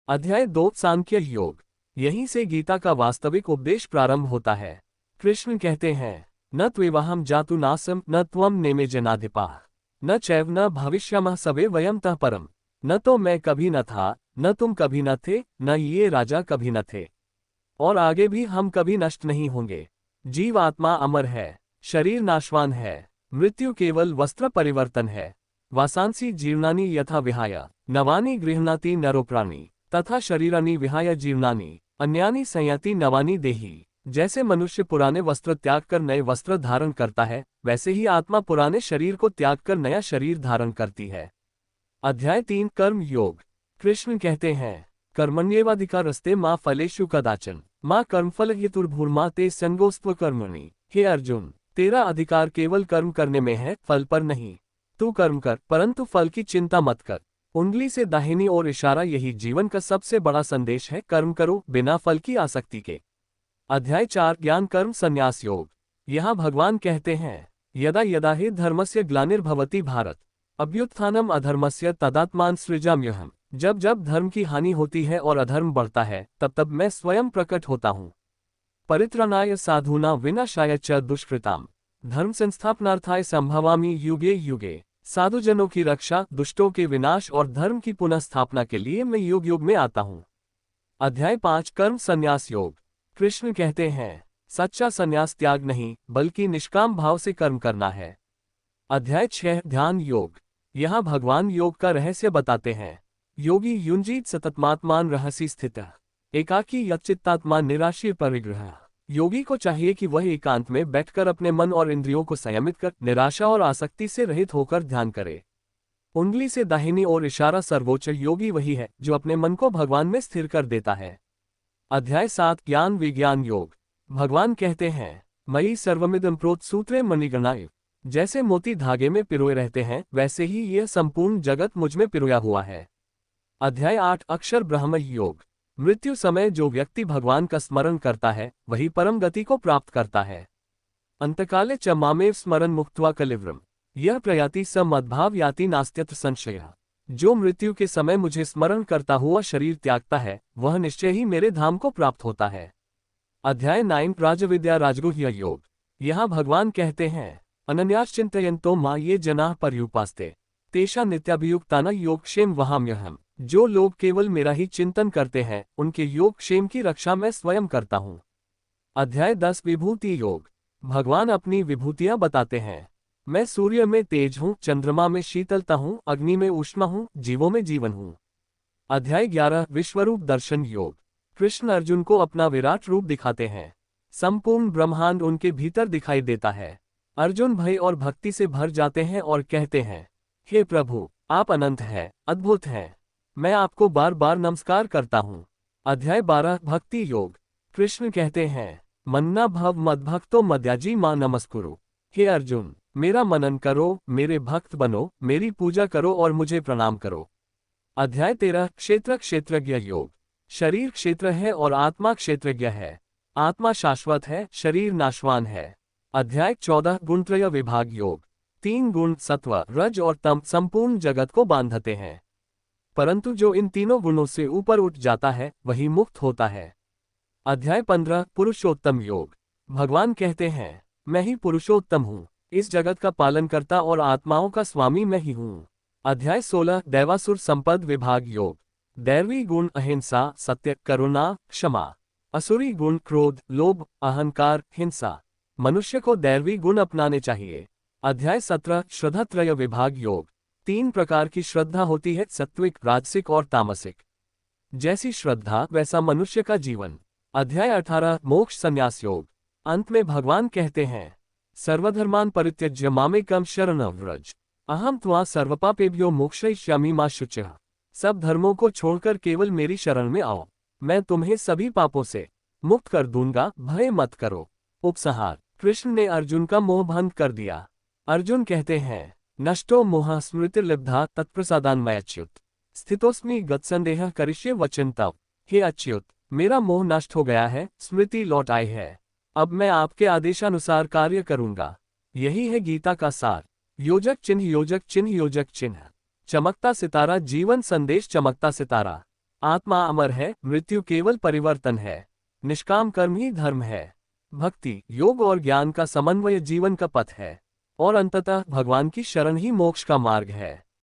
अध्याय 2 सांख्य योग। यहीं से गीता का वास्तविक उपदेश प्रारंभ होता है। कृष्ण कहते हैं, न त्वेवाहम जातु नासम न त्वम नेमे जनाधिपाः न चैव न भविष्यामः सवे वयम तः परम। न तो मैं कभी न था, न तुम कभी न थे, न ये राजा कभी न थे, और आगे भी हम कभी नष्ट नहीं होंगे। जीव आत्मा अमर है, शरीर नाशवान है, मृत्यु केवल वस्त्र परिवर्तन है। वासांसी जीर्णानि यथा विहाय नवानि गृह्णाति नरोप्राणि तथा शरीरानि विहाय जीर्णानि अन्यानि संयाति नवानि देहि। जैसे मनुष्य पुराने वस्त्र त्याग कर नए वस्त्र धारण करता है, वैसे ही आत्मा पुराने शरीर को त्याग कर नया शरीर धारण करती है। अध्याय 3 कर्म योग। कृष्ण कहते हैं, कर्मण्येवाधिकारस्ते मां फलेषु कदाचन मां कर्मफल हेतुर्भूर्मा ते संगोस्त्व कर्मणि। हे अर्जुन, तेरा अधिकार केवल कर्म करने में है, फल पर नहीं। तू कर्म कर, परंतु फल की चिंता मत कर। उंगली से दाहिनी ओर इशारा यही जीवन का सबसे बड़ा संदेश है, कर्म करो बिना फल की आसक्ति के। अध्याय 4 ज्ञान कर्म संन्यास योग। यहाँ भगवान कहते हैं, यदा यदा हि धर्मस्य ग्लानिर्भवति भारत अभ्युत्थानम अधर्मस्य तदात्मान सृजाम्यहम्। जब जब धर्म की हानि होती है और अधर्म बढ़ता है, तब तब मैं स्वयं प्रकट होता हूँ। परित्राणाय साधूनां विनाशाय च दुष्कृताम् धर्म संस्थापनार्थाय संभवामि युगे युगे। साधुजनों की रक्षा, दुष्टों के विनाश और धर्म की पुनः स्थापना के लिए मैं युग युग में आता हूँ। अध्याय 5 कर्म संन्यास योग। कृष्ण कहते हैं, सच्चा संन्यास त्याग नहीं, बल्कि निष्काम भाव से कर्म करना है। अध्याय 6 ध्यान योग। यहाँ भगवान योग का रहस्य बताते हैं। योगी युंजीत सततमात्मान रहसी स्थितः एकाकी यच्चित्तात्मा निराशीर परिग्रह। योगी को चाहिए कि वह एकांत में बैठकर अपने मन और इंद्रियों को संयमित कर निराशा और आसक्ति से रहित होकर ध्यान करे। उंगली से दाहिनी ओर इशारा सर्वोच्च योगी वही है जो अपने मन को भगवान में स्थिर कर देता है। अध्याय 7 ज्ञान विज्ञान योग। भगवान कहते हैं, मयि सर्वमिदं प्रोत सूत्रे मणिगणाय। जैसे मोती धागे में पिरोए रहते हैं, वैसे ही यह संपूर्ण जगत मुझ में पिरोया हुआ है। अध्याय 8 अक्षर ब्रह्म योग। मृत्यु समय जो व्यक्ति भगवान का स्मरण करता है, वही परम गति को प्राप्त करता है। अंतकाले च मामेव स्मरन् मुक्त्वा कलिवृम यह प्रयाति स मद्भाव याति नास्त्यत्र संशयः। जो मृत्यु के समय मुझे स्मरण करता हुआ शरीर त्यागता है, वह निश्चय ही मेरे धाम को प्राप्त होता है। अध्याय 9 राजविद्या राजगुह्य योग। यहाँ भगवान कहते हैं, अनन्याश्चिन्तयन्तो मां ये जनाः पर्युपास्ते तेषां नित्याभियुक्तानां योगक्षेम वहाम्यहम्। जो लोग केवल मेरा ही चिंतन करते हैं, उनके योग क्षेम की रक्षा मैं स्वयं करता हूँ। अध्याय 10 विभूति योग। भगवान अपनी विभूतियां बताते हैं। मैं सूर्य में तेज हूँ, चंद्रमा में शीतलता हूँ, अग्नि में ऊष्मा हूँ, जीवों में जीवन हूँ। अध्याय 11 विश्वरूप दर्शन योग। कृष्ण अर्जुन को अपना विराट रूप दिखाते हैं। संपूर्ण ब्रह्मांड उनके भीतर दिखाई देता है। अर्जुन भय और भक्ति से भर जाते हैं और कहते हैं, हे प्रभु, आप अनंत हैं, अद्भुत हैं। मैं आपको बार बार नमस्कार करता हूँ। अध्याय 12 भक्ति योग। कृष्ण कहते हैं, मन्ना भव मद्भक्तो मद्याजी मां नमस्कुरु। हे अर्जुन, मेरा मनन करो, मेरे भक्त बनो, मेरी पूजा करो और मुझे प्रणाम करो। अध्याय 13 क्षेत्र क्षेत्रज्ञ योग। शरीर क्षेत्र है और आत्मा क्षेत्रज्ञ है। आत्मा शाश्वत है, शरीर नाशवान है। अध्याय 14 गुणत्रय विभाग योग। 3 गुण सत्व रज और तम संपूर्ण जगत को बांधते हैं, परंतु जो इन तीनों गुणों से ऊपर उठ जाता है, वही मुक्त होता है। अध्याय 15 पुरुषोत्तम योग। भगवान कहते हैं, मैं ही पुरुषोत्तम हूँ, इस जगत का पालनकर्ता और आत्माओं का स्वामी मैं ही हूँ। अध्याय 16 दैवासुर संपद विभाग योग। दैवी गुण अहिंसा, सत्य, करुणा, क्षमा। असुरी गुण क्रोध, लोभ, अहंकार, हिंसा। मनुष्य को दैवी गुण अपनाने चाहिए। अध्याय 17 श्रद्धात्रय विभाग योग। 3 प्रकार की श्रद्धा होती है, सात्विक, राजसिक और तामसिक। जैसी श्रद्धा वैसा मनुष्य का जीवन। अध्याय 18 मोक्ष संन्यास योग। अंत में भगवान कहते हैं, सर्वधर्मान परित्यज्य मामेकं शरणं व्रज अहम त्वा सर्वपापेभ्यो मोक्षयिष्यामि मा शुचः। सब धर्मों को छोड़कर केवल मेरी शरण में आओ, मैं तुम्हें सभी पापों से मुक्त कर दूंगा, भय मत करो। उपसंहार। कृष्ण ने अर्जुन का मोह भंग कर दिया। अर्जुन कहते हैं, नष्टो मोह स्मृतिर्लब्धा तत्प्रसादान्मयाच्युत स्थितोस्मि गतसंदेह करिष्ये वचन तव। हे अच्युत, मेरा मोह नष्ट हो गया है, स्मृति लौट आई है। अब मैं आपके आदेशानुसार कार्य करूंगा। यही है गीता का सार। योजक चिन्ह योजक चिन्ह योजक चिन्ह। चमकता सितारा जीवन संदेश चमकता सितारा। आत्मा अमर है, मृत्यु केवल परिवर्तन है। निष्काम कर्म ही धर्म है। भक्ति, योग और ज्ञान का समन्वय जीवन का पथ है। और अंततः भगवान की शरण ही मोक्ष का मार्ग है।